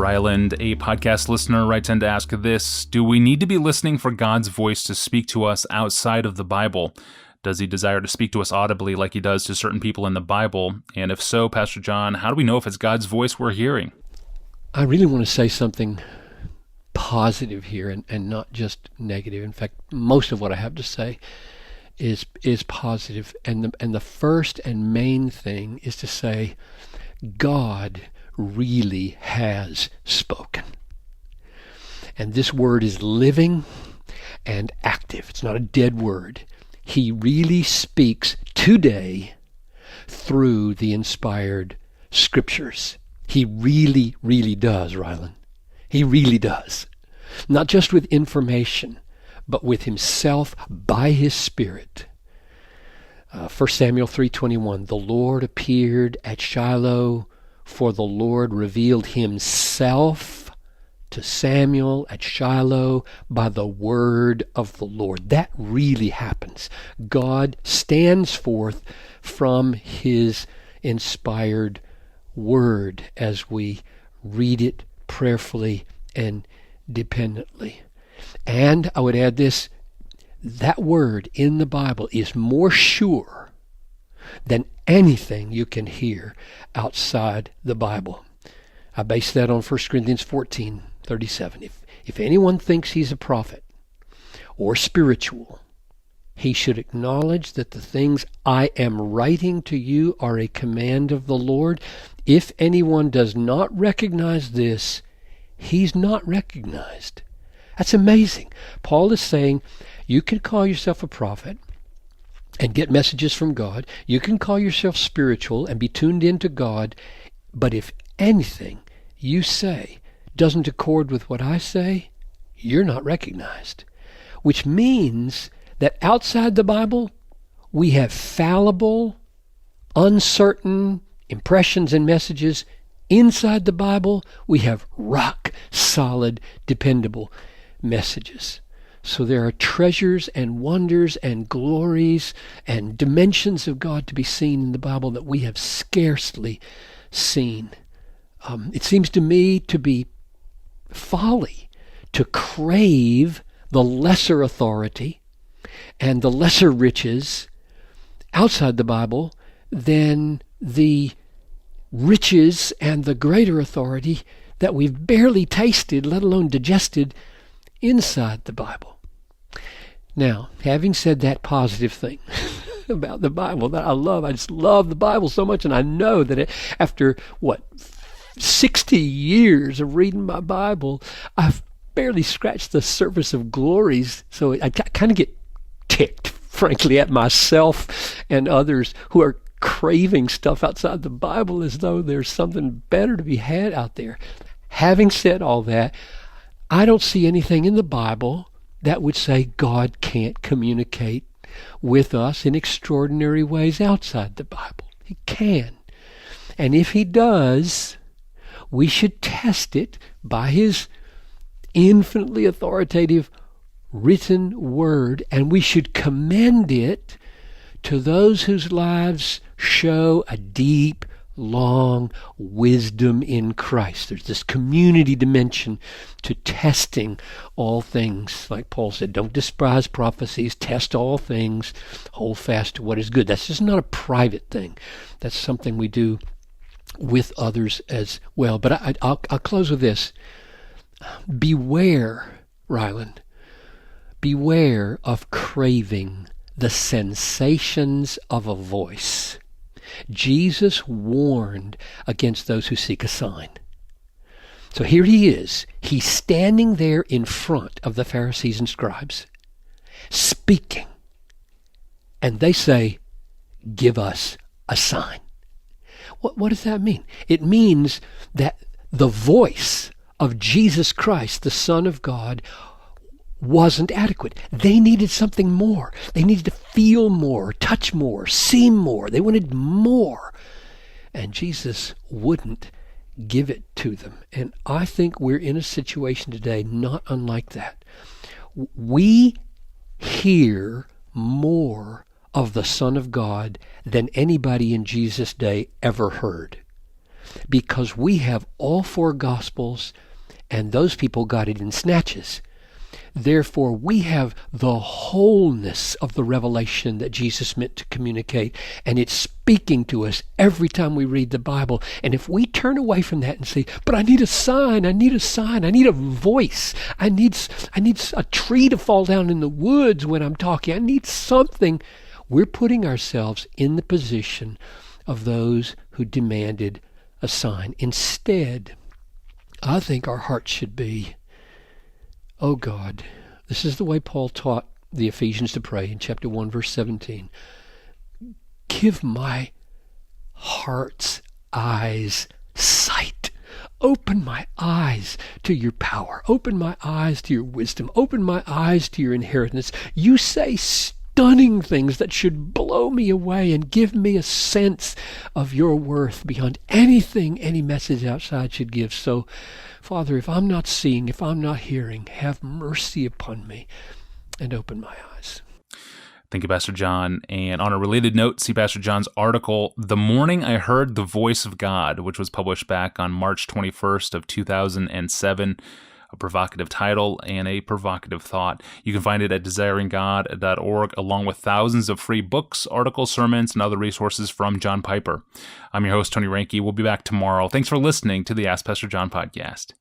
Ryland, a podcast listener, writes in to ask this: do we need to be listening for God's voice to speak to us outside of the Bible? Does he desire to speak to us audibly like he does to certain people in the Bible? And if so, Pastor John, how do we know if it's God's voice we're hearing? I really want to say something positive here and not just negative. In fact, most of what I have to say is positive. And the first and main thing is to say God really has spoken. And this word is living and active. It's not a dead word. He really speaks today through the inspired scriptures. He really, really does, Ryland. He really does. Not just with information, but with himself by his Spirit. 1 Samuel 3:21, the Lord appeared at Shiloh, for the Lord revealed himself to Samuel at Shiloh by the word of the Lord. That really happens. God stands forth from his inspired word as we read it prayerfully and dependently. And I would add this, that word in the Bible is more sure than anything you can hear outside the Bible. I base that on 1 Corinthians 14:37. If anyone thinks he's a prophet or spiritual, he should acknowledge that the things I am writing to you are a command of the Lord. If anyone does not recognize this, he's not recognized. That's amazing. Paul is saying you can call yourself a prophet and get messages from God. You can call yourself spiritual and be tuned into God. But if anything you say doesn't accord with what I say, you're not recognized. Which means that outside the Bible, we have fallible, uncertain impressions and messages. Inside the Bible, we have rock-solid, dependable messages. So there are treasures and wonders and glories and dimensions of God to be seen in the Bible that we have scarcely seen. It seems to me to be folly to crave the lesser authority and the lesser riches outside the Bible than the riches and the greater authority that we've barely tasted, let alone digested, inside the Bible. Now, having said that positive thing about the Bible that I just love the Bible so much, and I know that after, 60 years of reading my Bible, I've barely scratched the surface of glories, so I kind of get ticked, frankly, at myself and others who are craving stuff outside the Bible as though there's something better to be had out there. Having said all that, I don't see anything in the Bible that would say God can't communicate with us in extraordinary ways outside the Bible. He can. And if he does, we should test it by his infinitely authoritative written word, and we should commend it to those whose lives show a deep, long wisdom in Christ. There's this community dimension to testing all things. Like Paul said, don't despise prophecies, test all things, hold fast to what is good. That's just not a private thing. That's something we do with others as well. But I'll close with this. Beware, Ryland, beware of craving the sensations of a voice. Jesus warned against those who seek a sign. So here he is. He's standing there in front of the Pharisees and scribes, speaking. And they say, give us a sign. What does that mean? It means that the voice of Jesus Christ, the Son of God, wasn't adequate. They needed something more. They needed to feel more, touch more, see more. They wanted more. And Jesus wouldn't give it to them. And I think we're in a situation today not unlike that. We hear more of the Son of God than anybody in Jesus' day ever heard. because we have all four Gospels, and those people got it in snatches. Therefore, we have the wholeness of the revelation that Jesus meant to communicate, and it's speaking to us every time we read the Bible. And if we turn away from that and say, but I need a sign, I need a voice, I need a tree to fall down in the woods when I'm talking, I need something, we're putting ourselves in the position of those who demanded a sign. Instead, I think our hearts should be, oh God, this is the way Paul taught the Ephesians to pray in chapter 1, verse 17. Give my heart's eyes sight. Open my eyes to your power. Open my eyes to your wisdom. Open my eyes to your inheritance. You say stunning things that should blow me away and give me a sense of your worth beyond anything any message outside should give. So, Father, if I'm not seeing, if I'm not hearing, have mercy upon me and open my eyes. Thank you, Pastor John. And on a related note, see Pastor John's article, The Morning I Heard the Voice of God, which was published back on March 21st of 2007. A provocative title and a provocative thought. You can find it at desiringgod.org, along with thousands of free books, articles, sermons, and other resources from John Piper. I'm your host, Tony Reinke. We'll be back tomorrow. Thanks for listening to the Ask Pastor John podcast.